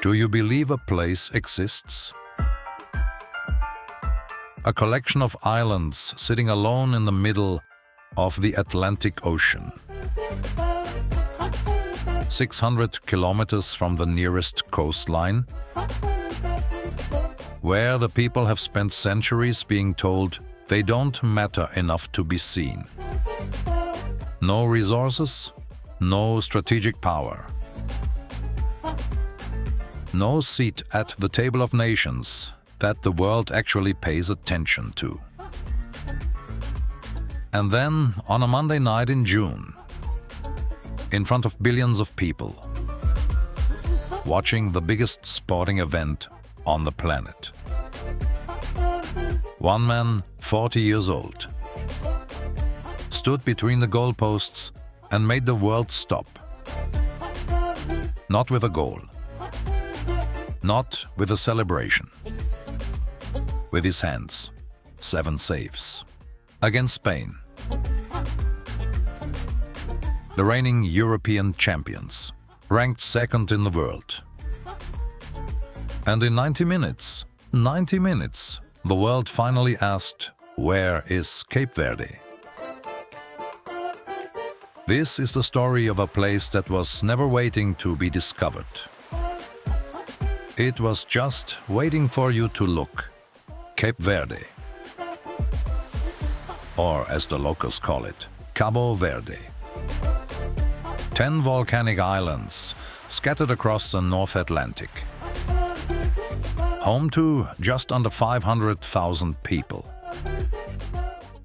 Do you believe a place exists? A collection of islands sitting alone in the middle of the Atlantic Ocean. 600 kilometers from the nearest coastline, where the people have spent centuries being told they don't matter enough to be seen. No resources, no strategic power. No seat at the table of nations that the world actually pays attention to. And then, on a Monday night in June, in front of billions of people, watching the biggest sporting event on the planet. One man, 40 years old, stood between the goalposts and made the world stop. Not with a goal, not with a celebration. With his hands, 7 saves. Against Spain, the reigning European champions, ranked second in the world. And in 90 minutes, the world finally asked, where is Cape Verde? This is the story of a place that was never waiting to be discovered. It was just waiting for you to look. Cape Verde. Or as the locals call it, Cabo Verde. 10 volcanic islands scattered across the North Atlantic. Home to just under 500,000 people.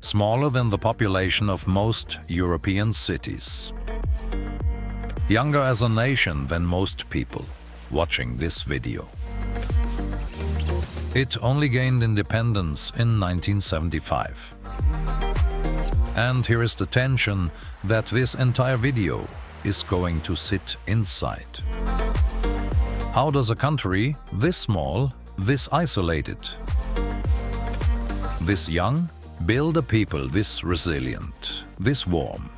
Smaller than the population of most European cities. Younger as a nation than most people watching this video. It only gained independence in 1975. And here is the tension that this entire video is going to sit inside. How does a country this small, this isolated, this young, build a people this resilient, this warm,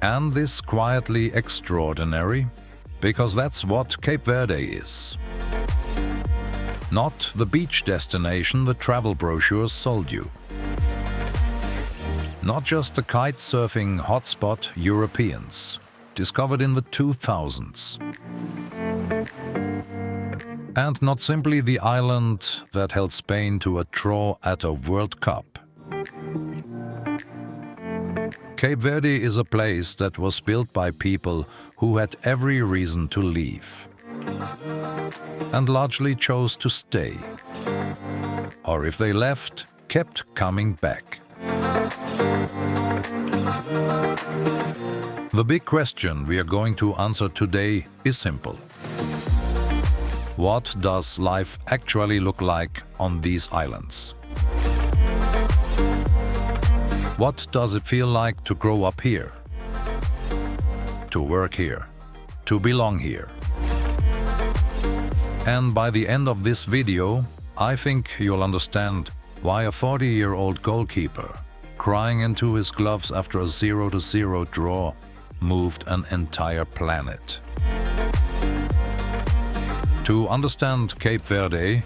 and this quietly extraordinary? Because that's what Cape Verde is. Not the beach destination the travel brochures sold you. Not just the kite-surfing hotspot Europeans, discovered in the 2000s. And not simply the island that held Spain to a draw at a World Cup. Cape Verde is a place that was built by people who had every reason to leave. And largely chose to stay. Or if they left, kept coming back. The big question we are going to answer today is simple. What does life actually look like on these islands? What does it feel like to grow up here? To work here? To belong here? And by the end of this video, I think you'll understand why a 40-year-old goalkeeper, crying into his gloves after a 0-0 draw, moved an entire planet. To understand Cape Verde,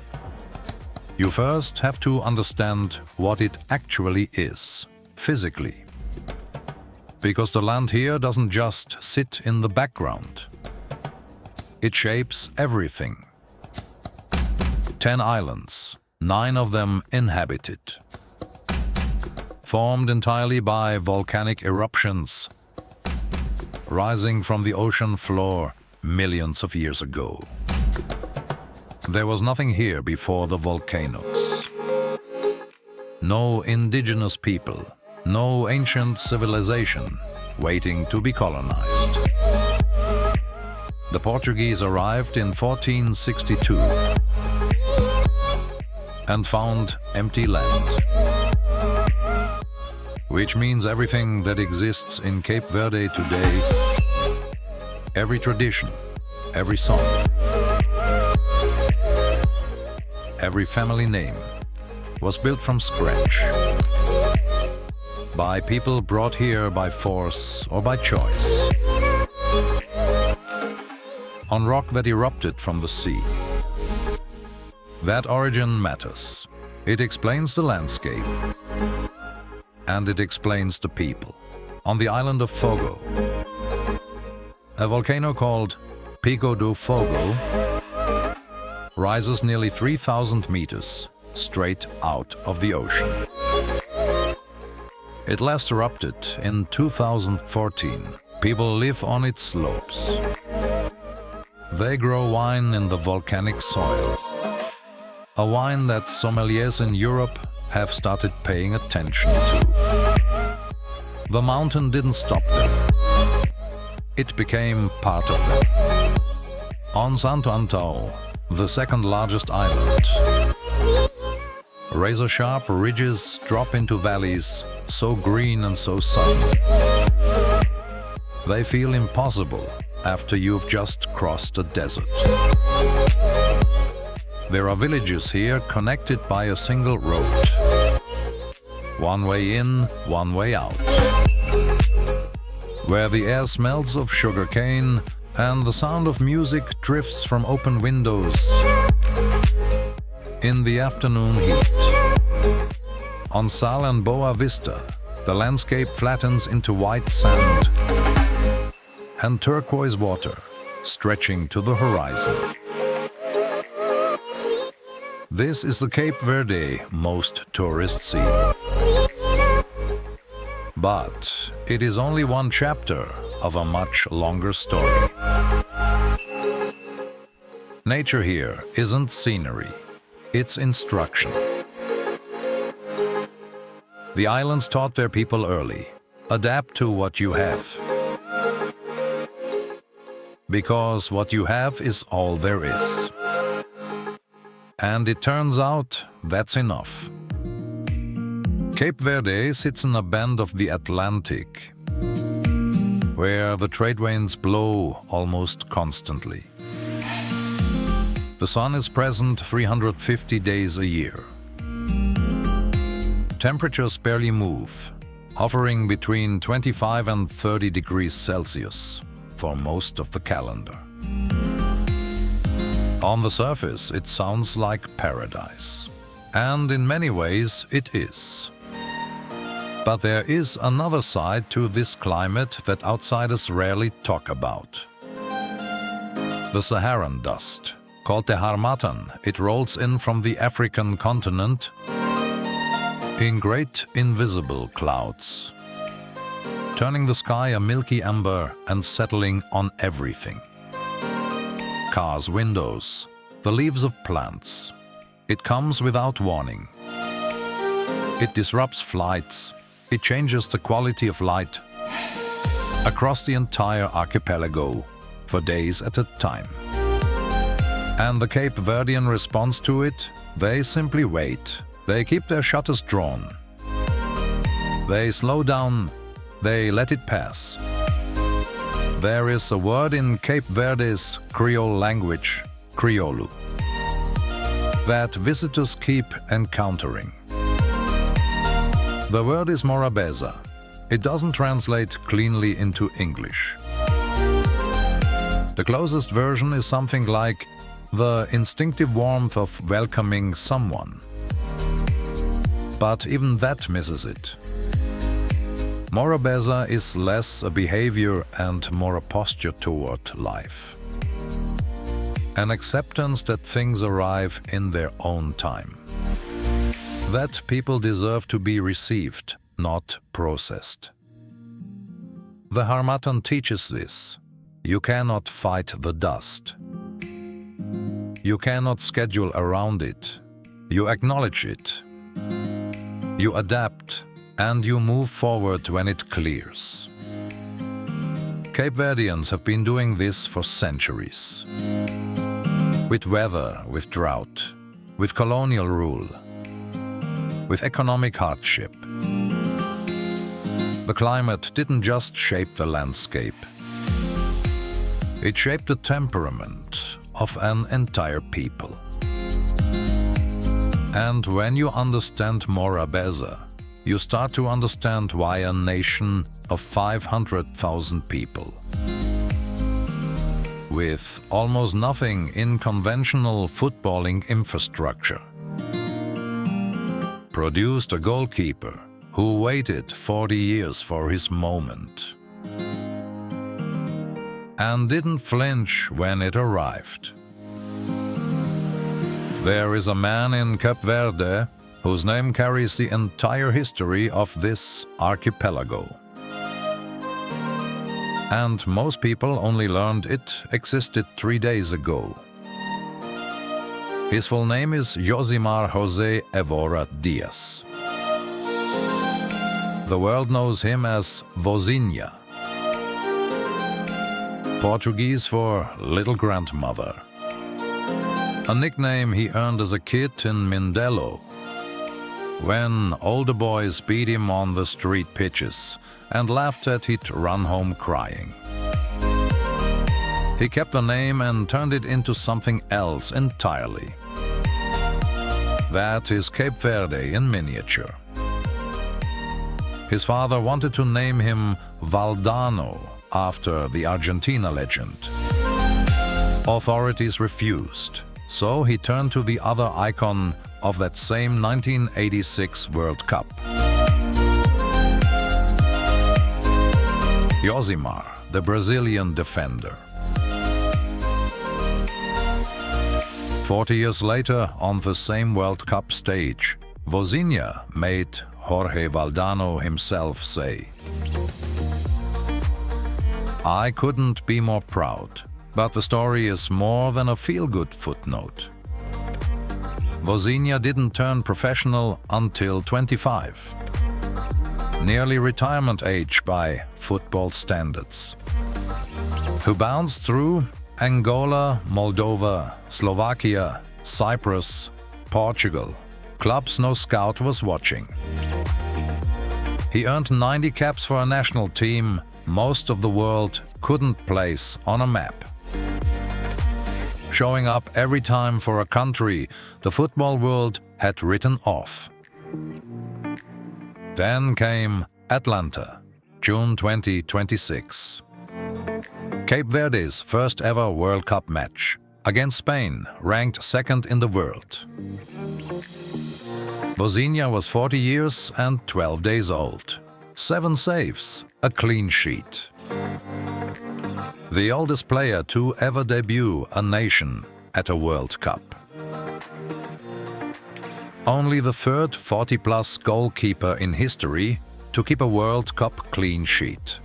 you first have to understand what it actually is, physically. Because the land here doesn't just sit in the background. It shapes everything. 10 islands, 9 of them inhabited. Formed entirely by volcanic eruptions, rising from the ocean floor millions of years ago. There was nothing here before the volcanoes. No indigenous people, no ancient civilization waiting to be colonized. The Portuguese arrived in 1462 and found empty land. Which means everything that exists in Cape Verde today, every tradition, every song, every family name was built from scratch by people brought here by force or by choice. on rock that erupted from the sea. That origin matters. It explains the landscape. And it explains the people. On the island of Fogo, a volcano called Pico do Fogo rises nearly 3,000 meters straight out of the ocean. It last erupted in 2014. People live on its slopes. They grow wine in the volcanic soil. A wine that sommeliers in Europe have started paying attention to. The mountain didn't stop them. It became part of them. On Santo Antão, the second largest island, razor-sharp ridges drop into valleys so green and so sudden. They feel impossible after you've just crossed a desert. There are villages here connected by a single road. One way in, one way out. Where the air smells of sugarcane and the sound of music drifts from open windows in the afternoon heat. On Sal and Boa Vista, the landscape flattens into white sand and turquoise water stretching to the horizon. This is the Cape Verde most tourists see. But it is only one chapter of a much longer story. Nature here isn't scenery, it's instruction. The islands taught their people early, adapt to what you have. Because what you have is all there is. And it turns out that's enough. Cape Verde sits in a bend of the Atlantic, where the trade winds blow almost constantly. The sun is present 350 days a year. Temperatures barely move, hovering between 25 and 30 degrees Celsius for most of the calendar. On the surface, it sounds like paradise. And in many ways, it is. But there is another side to this climate that outsiders rarely talk about. The Saharan dust, called the harmattan, it rolls in from the African continent in great invisible clouds, turning the sky a milky amber and settling on everything. Cars' windows, the leaves of plants. It comes without warning. It disrupts flights. It changes the quality of light across the entire archipelago for days at a time. And the Cape Verdean response to it, they simply wait. They keep their shutters drawn. They slow down. They let it pass. There is a word in Cape Verde's Creole language, Crioulo, that visitors keep encountering. The word is morabeza. It doesn't translate cleanly into English. The closest version is something like the instinctive warmth of welcoming someone. But even that misses it. Morabeza is less a behavior and more a posture toward life. An acceptance that things arrive in their own time. That people deserve to be received, not processed. The harmattan teaches this. You cannot fight the dust. You cannot schedule around it. You acknowledge it. You adapt, and you move forward when it clears. Cape Verdeans have been doing this for centuries. With weather, with drought, with colonial rule, with economic hardship. The climate didn't just shape the landscape. It shaped the temperament of an entire people. And when you understand morabeza, you start to understand why a nation of 500,000 people with almost nothing in conventional footballing infrastructure, produced a goalkeeper who waited 40 years for his moment and didn't flinch when it arrived. There is a man in Cape Verde whose name carries the entire history of this archipelago. And most people only learned it existed 3 days ago. His full name is Josimar José Évora Dias. The world knows him as Vozinha, Portuguese for little grandmother, a nickname he earned as a kid in Mindelo, when older boys beat him on the street pitches and laughed that he'd run home crying. He kept the name and turned it into something else entirely. That is Cape Verde in miniature. His father wanted to name him Valdano after the Argentina legend. Authorities refused, so he turned to the other icon of that same 1986 World Cup. Josimar, the Brazilian defender. 40 years later, on the same World Cup stage, Vozinha made Jorge Valdano himself say, "I couldn't be more proud, but the story is more than a feel-good footnote. Vozinha didn't turn professional until 25, nearly retirement age by football standards, who bounced through Angola, Moldova, Slovakia, Cyprus, Portugal, clubs no scout was watching. He earned 90 caps for a national team most of the world couldn't place on a map. Showing up every time for a country the football world had written off. Then came Atlanta, June 2026. Cape Verde's first ever World Cup match against Spain, ranked second in the world. Vozinha was 40 years and 12 days old. 7 saves, a clean sheet. The oldest player to ever debut a nation at a World Cup. Only the third 40-plus goalkeeper in history to keep a World Cup clean sheet,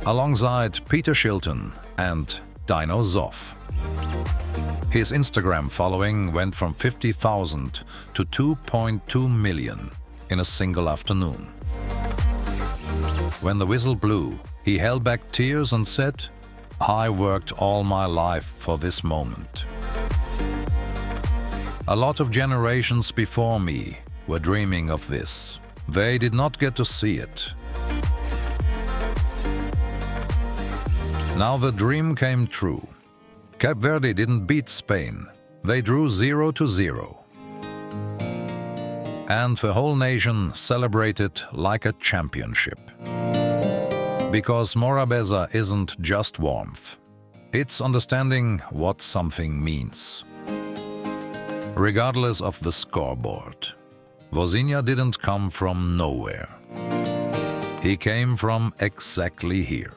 alongside Peter Shilton and Dino Zoff. His Instagram following went from 50,000 to 2.2 million in a single afternoon. When the whistle blew, he held back tears and said, "I worked all my life for this moment. A lot of generations before me were dreaming of this. They did not get to see it. Now the dream came true. Cape Verde didn't beat Spain. They drew 0-0. And the whole nation celebrated like a championship. Because Morabeza isn't just warmth. It's understanding what something means. Regardless of the scoreboard, Vozinha didn't come from nowhere. He came from exactly here.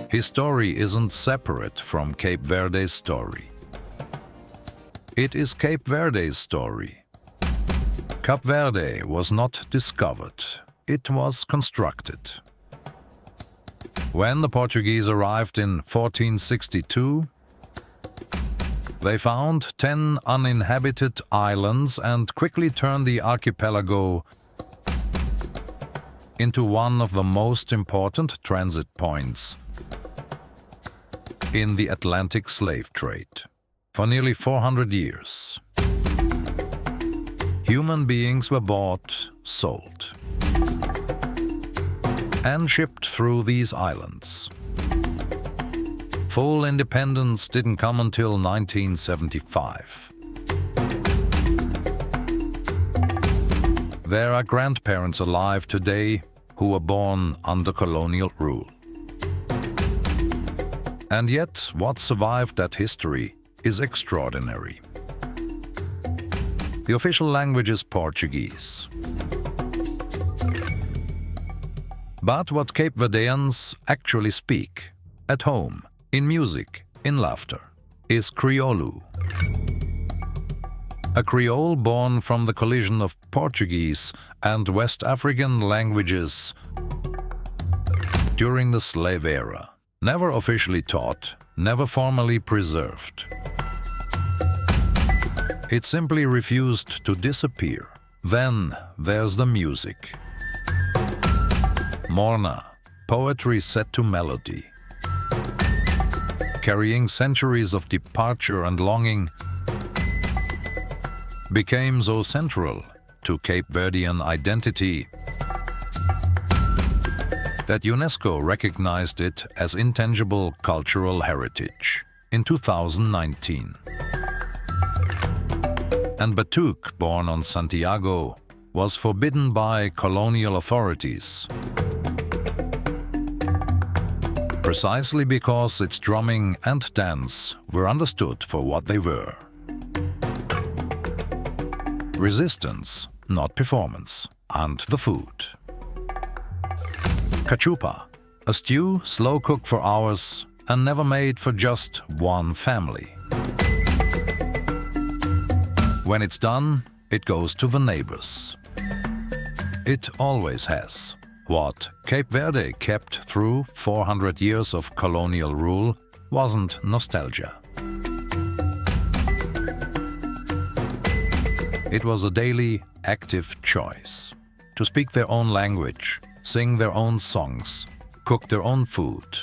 His story isn't separate from Cape Verde's story. It is Cape Verde's story. Cape Verde was not discovered, it was constructed. When the Portuguese arrived in 1462, they found 10 uninhabited islands and quickly turned the archipelago into one of the most important transit points in the Atlantic slave trade. For nearly 400 years, human beings were bought, sold, and shipped through these islands. Full independence didn't come until 1975. There are grandparents alive today who were born under colonial rule. And yet, what survived that history is extraordinary. The official language is Portuguese. But what Cape Verdeans actually speak, at home, in music, in laughter, is Crioulo. A Creole born from the collision of Portuguese and West African languages during the slave era, never officially taught, never formally preserved. It simply refused to disappear. Then there's the music. Morna, poetry set to melody. Carrying centuries of departure and longing, became so central to Cape Verdean identity that UNESCO recognized it as intangible cultural heritage in 2019. And Batuque, born on Santiago, was forbidden by colonial authorities, precisely because its drumming and dance were understood for what they were. Resistance, not performance, and the food. Cachupa, a stew slow cooked for hours and never made for just one family. When it's done, it goes to the neighbors. It always has. What Cape Verde kept through 400 years of colonial rule wasn't nostalgia. It was a daily, active choice to speak their own language, sing their own songs, cook their own food,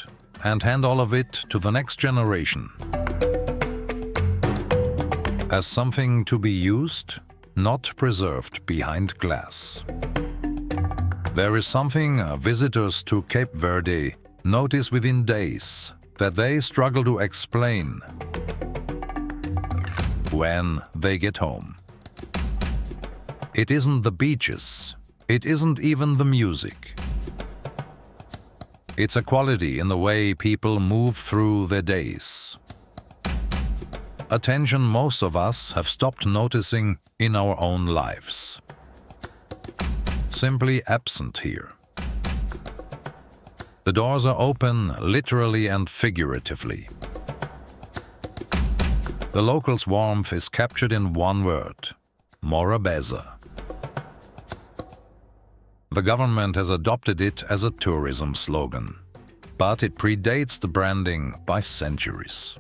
and hand all of it to the next generation as something to be used, not preserved behind glass. There is something visitors to Cape Verde notice within days that they struggle to explain when they get home. It isn't the beaches, it isn't even the music. It's a quality in the way people move through their days. Attention most of us have stopped noticing in our own lives. Simply absent here. The doors are open literally and figuratively. The locals' warmth is captured in one word: Morabeza. The government has adopted it as a tourism slogan, but it predates the branding by centuries.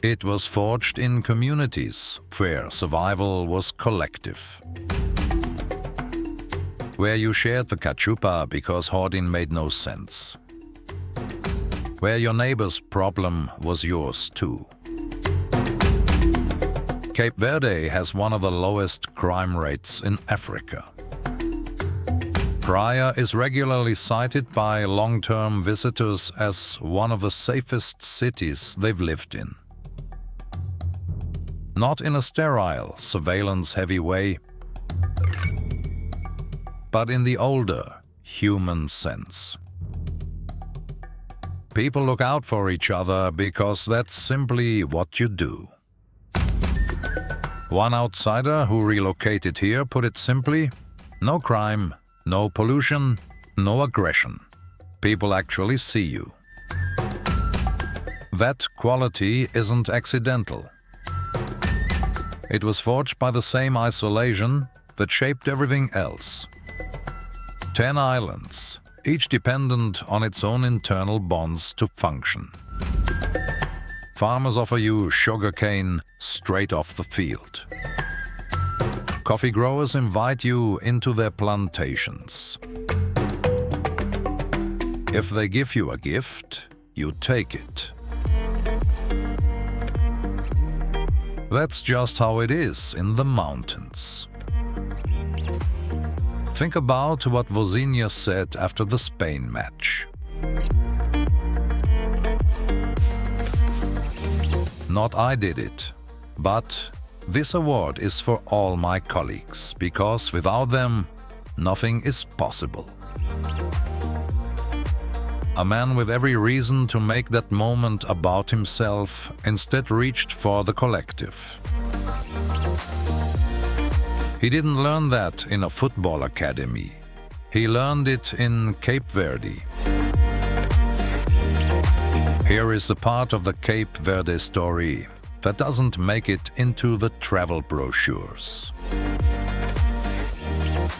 It was forged in communities where survival was collective, where you shared the cachupa because hoarding made no sense, where your neighbor's problem was yours too. Cape Verde has one of the lowest crime rates in Africa. Praia is regularly cited by long-term visitors as one of the safest cities they've lived in. Not in a sterile, surveillance-heavy way, but in the older, human sense. People look out for each other because that's simply what you do. One outsider who relocated here put it simply: no crime, no pollution, no aggression. People actually see you. That quality isn't accidental. It was forged by the same isolation that shaped everything else. 10 islands, each dependent on its own internal bonds to function. Farmers offer you sugarcane straight off the field. Coffee growers invite you into their plantations. If they give you a gift, you take it. That's just how it is in the mountains. Think about what Vozinha said after the Spain match. Not I did it, but this award is for all my colleagues, because without them, nothing is possible. a man with every reason to make that moment about himself, instead reached for the collective. He didn't learn that in a football academy. He learned it in Cape Verde. Here is a part of the Cape Verde story that doesn't make it into the travel brochures.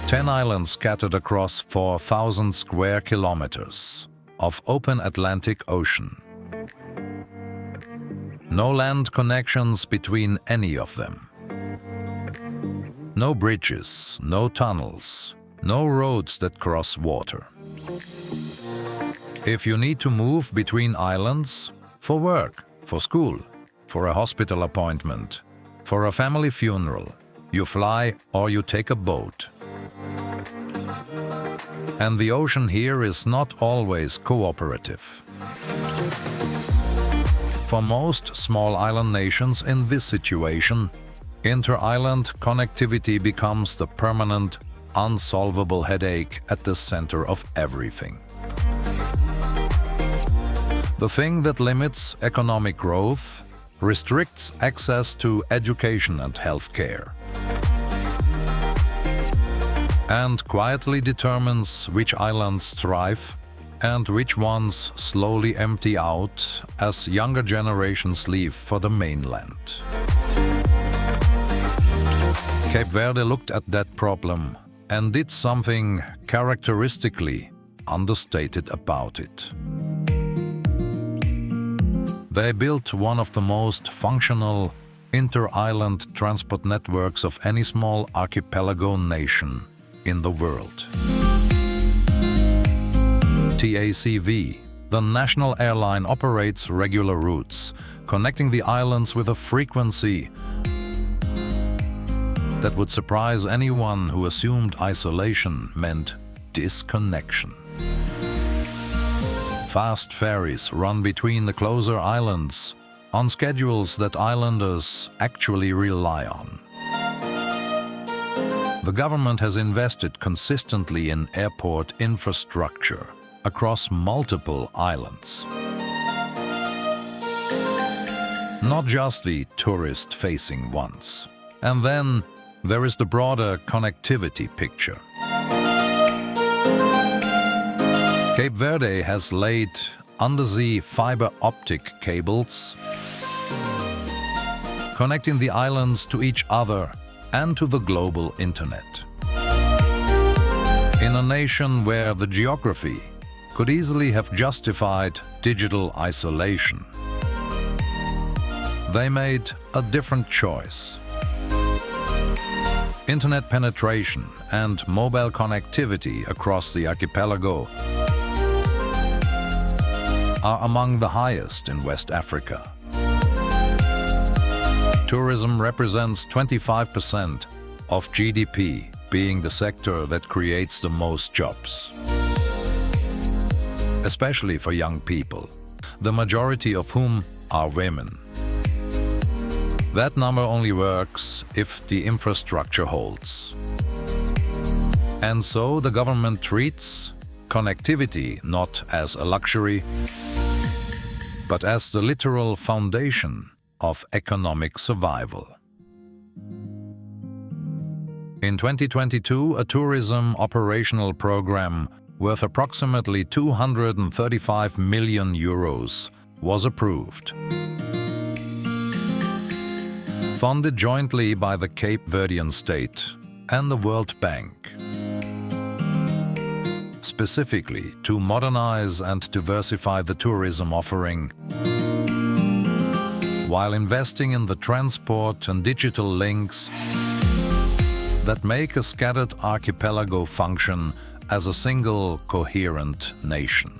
10 islands scattered across 4,000 square kilometers of open Atlantic Ocean. No land connections between any of them. No bridges, no tunnels, no roads that cross water. If you need to move between islands, for work, for school, for a hospital appointment, for a family funeral, you fly or you take a boat. And the ocean here is not always cooperative. For most small island nations in this situation, inter-island connectivity becomes the permanent, unsolvable headache at the center of everything. The thing that limits economic growth, restricts access to education and healthcare, and quietly determines which islands thrive and which ones slowly empty out as younger generations leave for the mainland. Cape Verde looked at that problem and did something characteristically understated about it. They built one of the most functional inter-island transport networks of any small archipelago nation in the world. TACV, the national airline, operates regular routes, connecting the islands with a frequency that would surprise anyone who assumed isolation meant disconnection. Fast ferries run between the closer islands on schedules that islanders actually rely on. The government has invested consistently in airport infrastructure across multiple islands. Not just the tourist-facing ones. And then there is the broader connectivity picture. Cape Verde has laid undersea fiber optic cables connecting the islands to each other and to the global internet. In a nation where the geography could easily have justified digital isolation, they made a different choice. Internet penetration and mobile connectivity across the archipelago are among the highest in West Africa. Tourism represents 25% of GDP, being the sector that creates the most jobs, especially for young people, the majority of whom are women. That number only works if the infrastructure holds. And so the government treats connectivity not as a luxury, but as the literal foundation of economic survival. In 2022, a tourism operational program worth approximately 235 million euros was approved. Funded jointly by the Cape Verdean state and the World Bank, specifically to modernize and diversify the tourism offering, while investing in the transport and digital links that make a scattered archipelago function as a single coherent nation.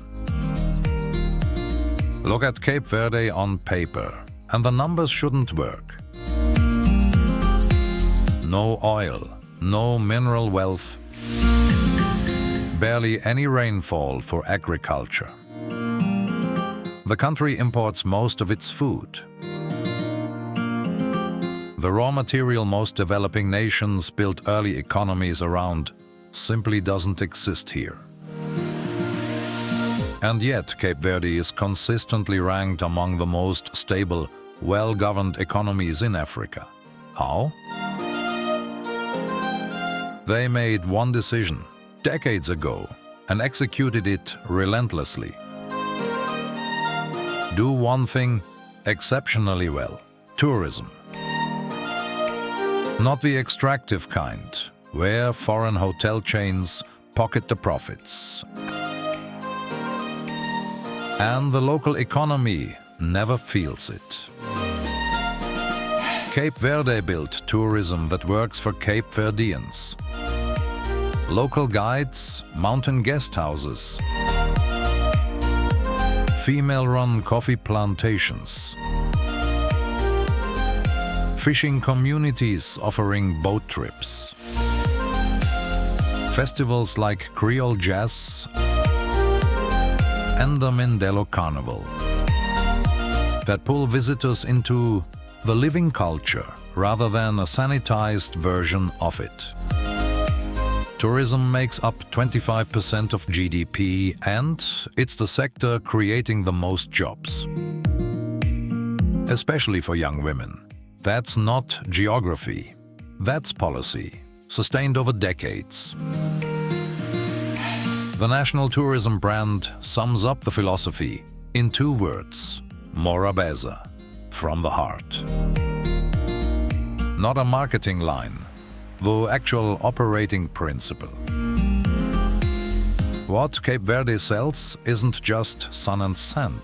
Look at Cape Verde on paper, and the numbers shouldn't work. No oil, no mineral wealth, barely any rainfall for agriculture. The country imports most of its food. The raw material most developing nations built early economies around simply doesn't exist here. And yet Cape Verde is consistently ranked among the most stable, well-governed economies in Africa. How? They made one decision decades ago and executed it relentlessly. Do one thing exceptionally well: tourism. Not the extractive kind, where foreign hotel chains pocket the profits. And the local economy never feels it. Cape Verde built tourism that works for Cape Verdeans. Local guides, mountain guest houses, female-run coffee plantations, fishing communities offering boat trips, festivals like Creole Jazz and the Mindelo Carnival that pull visitors into the living culture rather than a sanitized version of it. Tourism makes up 25% of GDP, and it's the sector creating the most jobs. Especially for young women. That's not geography. That's policy, sustained over decades. The national tourism brand sums up the philosophy in 2 words: Morabeza, from the heart. Not a marketing line, the actual operating principle. What Cape Verde sells isn't just sun and sand.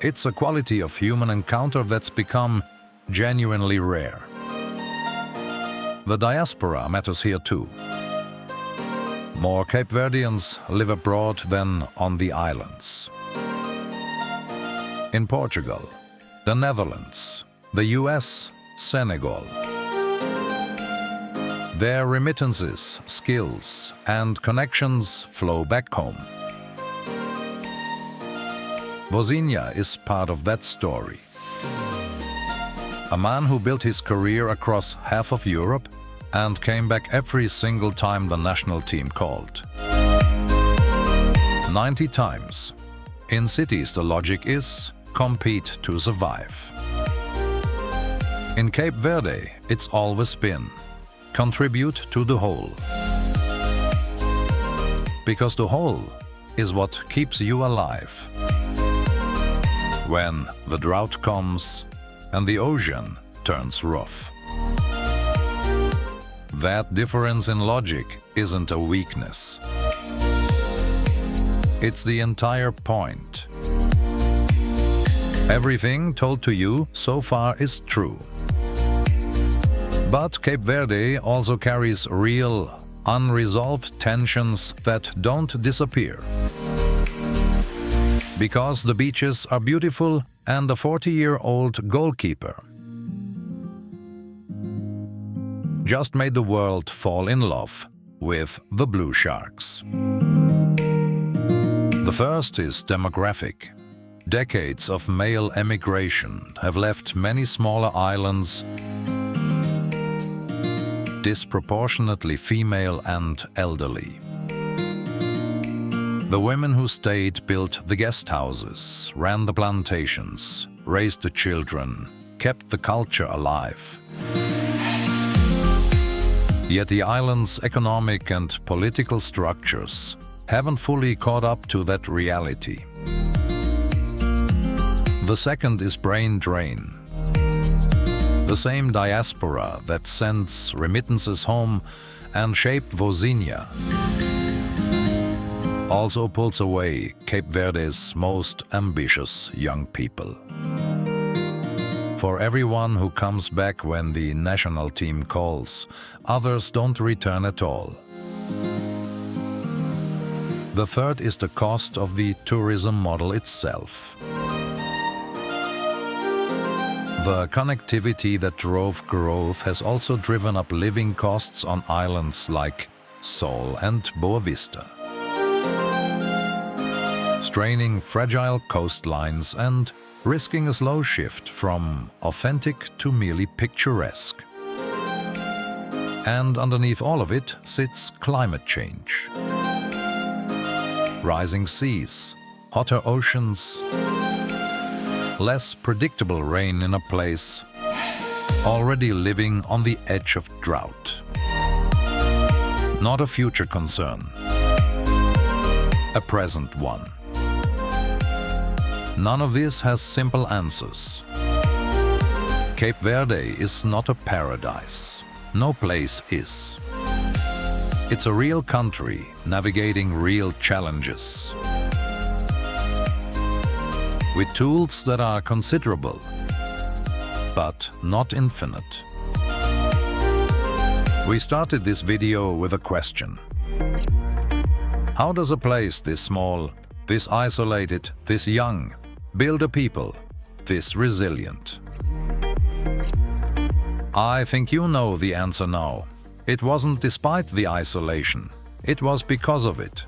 It's a quality of human encounter that's become genuinely rare. The diaspora matters here too. More Cape Verdeans live abroad than on the islands. In Portugal, the Netherlands, the US, Senegal. Their remittances, skills, and connections flow back home. Vozinha is part of that story. A man who built his career across half of Europe and came back every single time the national team called. 90 times. In cities, the logic is compete to survive. In Cape Verde, it's always been contribute to the whole. Because the whole is what keeps you alive. When the drought comes and the ocean turns rough. That difference in logic isn't a weakness. It's the entire point. Everything told to you so far is true. But Cape Verde also carries real, unresolved tensions that don't disappear. Because the beaches are beautiful and a 40-year-old goalkeeper just made the world fall in love with the Blue Sharks. The first is demographic. Decades of male emigration have left many smaller islands disproportionately female and elderly. The women who stayed built the guest houses, ran the plantations, raised the children, kept the culture alive. Yet the island's economic and political structures haven't fully caught up to that reality. The second is brain drain. The same diaspora that sends remittances home and shaped Vozinha also pulls away Cape Verde's most ambitious young people. For everyone who comes back when the national team calls, others don't return at all. The third is the cost of the tourism model itself. The connectivity that drove growth has also driven up living costs on islands like Sol and Boa Vista, straining fragile coastlines and risking a slow shift from authentic to merely picturesque. And underneath all of it sits climate change. rising seas, hotter oceans, less predictable rain in a place already living on the edge of drought. Not a future concern, a present one. None of this has simple answers. Cape Verde is not a paradise. No place is. It's a real country navigating real challenges. With tools that are considerable, but not infinite. We started this video with a question. How does a place this small, this isolated, this young, build a people this resilient? I think you know the answer now. It wasn't despite the isolation, it was because of it.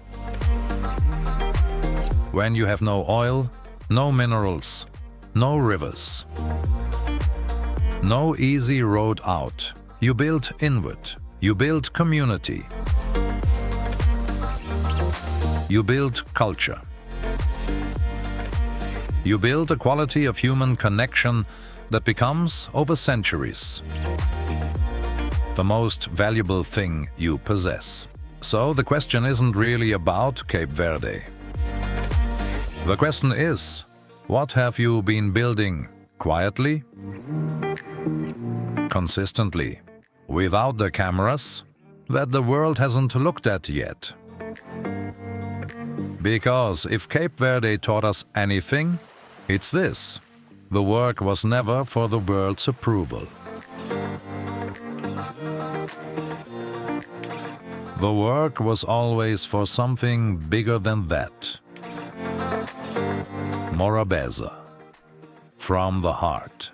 When you have no oil, no minerals, no rivers, no easy road out, you build inward, you build community, you build culture. You build a quality of human connection that becomes, over centuries, the most valuable thing you possess. So the question isn't really about Cape Verde. The question is, what have you been building quietly, consistently, without the cameras that the world hasn't looked at yet? Because if Cape Verde taught us anything, it's this: the work was never for the world's approval. The work was always for something bigger than that. Morabeza, from the heart.